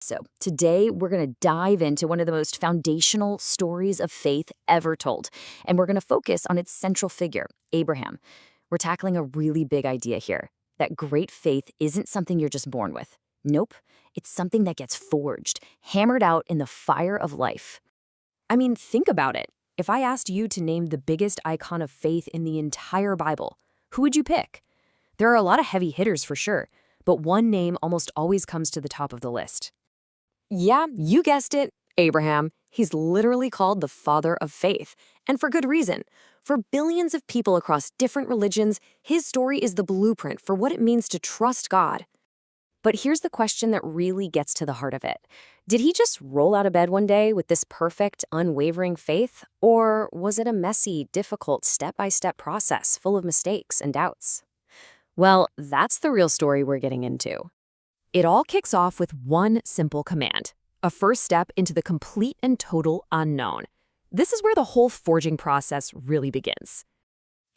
So, today we're going to dive into one of the most foundational stories of faith ever told, and we're going to focus on its central figure, Abraham. We're tackling a really big idea here that great faith isn't something you're just born with. Nope, it's something that gets forged, hammered out in the fire of life. I mean, think about it. If I asked you to name the biggest icon of faith in the entire Bible, who would you pick? There are a lot of heavy hitters for sure, but one name almost always comes to the top of the list. Yeah, you guessed it, Abraham. He's literally called the father of faith, and for good reason. For billions of people across different religions, his story is the blueprint for what it means to trust God. But here's the question that really gets to the heart of it. Did he just roll out of bed one day with this perfect, unwavering faith? Or was it a messy, difficult, step-by-step process full of mistakes and doubts? Well, that's the real story we're getting into. It all kicks off with one simple command, a first step into the complete and total unknown. This is where the whole forging process really begins.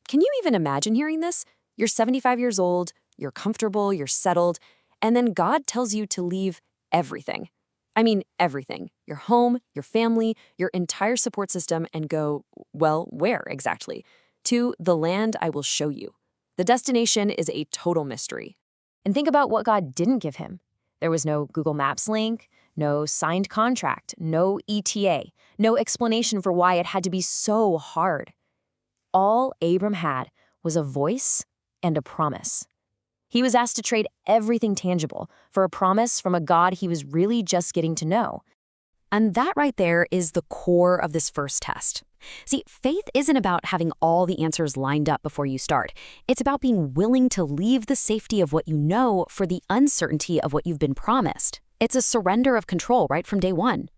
Can you even imagine hearing this? You're 75 years old, you're comfortable, you're settled, and then God tells you to leave everything. I mean, everything. Your home, your family, your entire support system, and go, well, where exactly? To the land I will show you. The destination is a total mystery. And think about what God didn't give him. There was no Google Maps link, no signed contract, no ETA, no explanation for why it had to be so hard. All Abram had was a voice and a promise. He was asked to trade everything tangible for a promise from a God he was really just getting to know. And that right there is the core of this first test. See, faith isn't about having all the answers lined up before you start. It's about being willing to leave the safety of what you know for the uncertainty of what you've been promised. It's a surrender of control right from day one.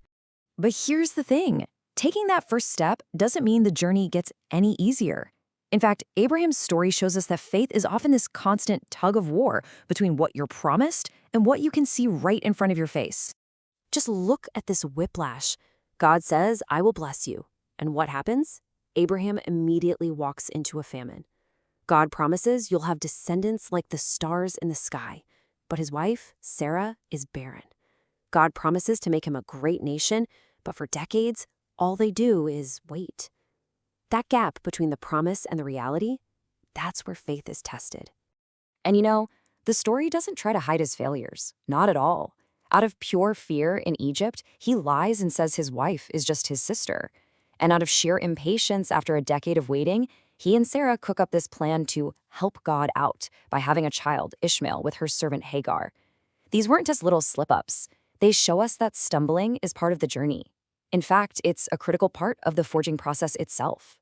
But here's the thing. Taking that first step doesn't mean the journey gets any easier. In fact, Abraham's story shows us that faith is often this constant tug of war between what you're promised and what you can see right in front of your face. Just look at this whiplash. God says, I will bless you. And what happens? Abraham immediately walks into a famine. God promises you'll have descendants like the stars in the sky. But his wife, Sarah, is barren. God promises to make him a great nation, but for decades, all they do is wait. That gap between the promise and the reality, that's where faith is tested. And you know, the story doesn't try to hide his failures. Not at all. Out of pure fear in Egypt, he lies and says his wife is just his sister. And out of sheer impatience after a decade of waiting, he and Sarah cook up this plan to help God out by having a child, Ishmael, with her servant Hagar. These weren't just little slip-ups. They show us that stumbling is part of the journey. In fact, it's a critical part of the forging process itself.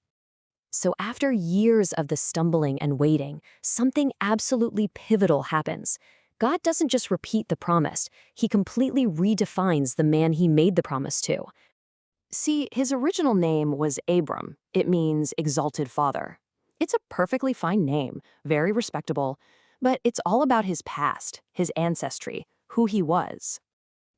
So after years of the stumbling and waiting, something absolutely pivotal happens. God doesn't just repeat the promise, he completely redefines the man he made the promise to. See, his original name was Abram. It means exalted father. It's a perfectly fine name, very respectable, but it's all about his past, his ancestry, who he was.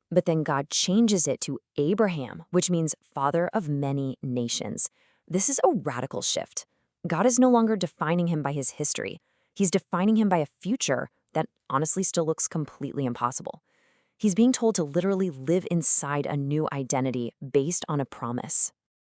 But then God changes it to Abraham, which means father of many nations. This is a radical shift. God is no longer defining him by his history. He's defining him by a future that honestly still looks completely impossible. He's being told to literally live inside a new identity based on a promise.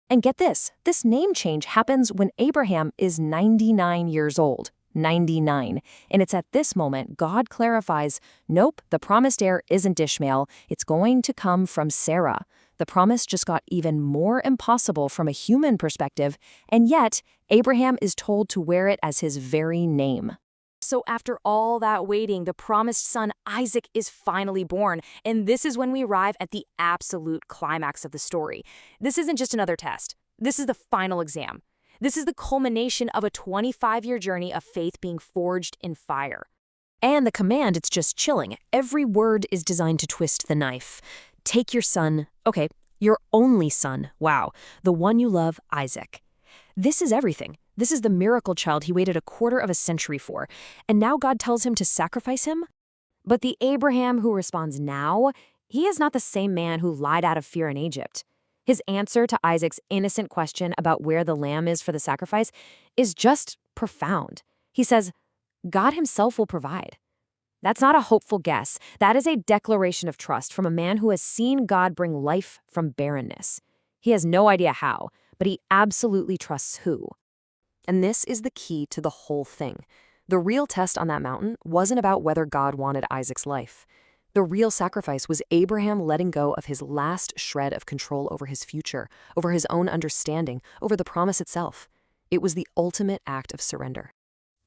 And get this name change happens when Abraham is 99 years old. 99. And it's at this moment God clarifies, nope, the promised heir isn't Ishmael. It's going to come from Sarah. The promise just got even more impossible from a human perspective, and yet Abraham is told to wear it as his very name. So after all that waiting, the promised son Isaac is finally born, and this is when we arrive at the absolute climax of the story. This isn't just another test. This is the final exam. This is the culmination of a 25-year journey of faith being forged in fire. And the command, it's just chilling. Every word is designed to twist the knife. Take your son, okay, your only son, wow, the one you love, Isaac. This is everything. This is the miracle child he waited a quarter of a century for, and now God tells him to sacrifice him? But the Abraham who responds now, he is not the same man who lied out of fear in Egypt. His answer to Isaac's innocent question about where the lamb is for the sacrifice is just profound. He says, God himself will provide. That's not a hopeful guess. That is a declaration of trust from a man who has seen God bring life from barrenness. He has no idea how, but he absolutely trusts who. And this is the key to the whole thing. The real test on that mountain wasn't about whether God wanted Isaac's life. The real sacrifice was Abraham letting go of his last shred of control over his future, over his own understanding, over the promise itself. It was the ultimate act of surrender.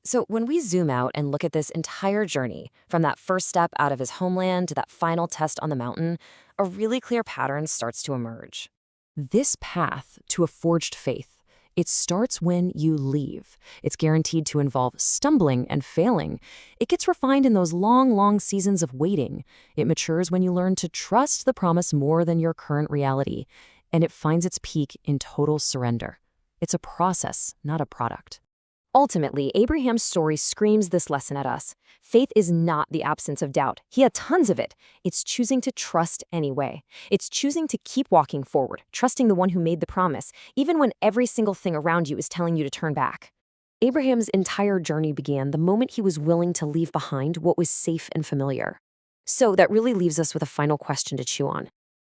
So when we zoom out and look at this entire journey, from that first step out of his homeland to that final test on the mountain, a really clear pattern starts to emerge. This path to a forged faith, it starts when you leave. It's guaranteed to involve stumbling and failing. It gets refined in those long, long seasons of waiting. It matures when you learn to trust the promise more than your current reality. And it finds its peak in total surrender. It's a process, not a product. Ultimately, Abraham's story screams this lesson at us. Faith is not the absence of doubt. He had tons of it. It's choosing to trust anyway. It's choosing to keep walking forward, trusting the one who made the promise, even when every single thing around you is telling you to turn back. Abraham's entire journey began the moment he was willing to leave behind what was safe and familiar. So that really leaves us with a final question to chew on.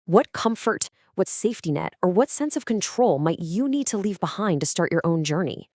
What comfort, what safety net, or what sense of control might you need to leave behind to start your own journey?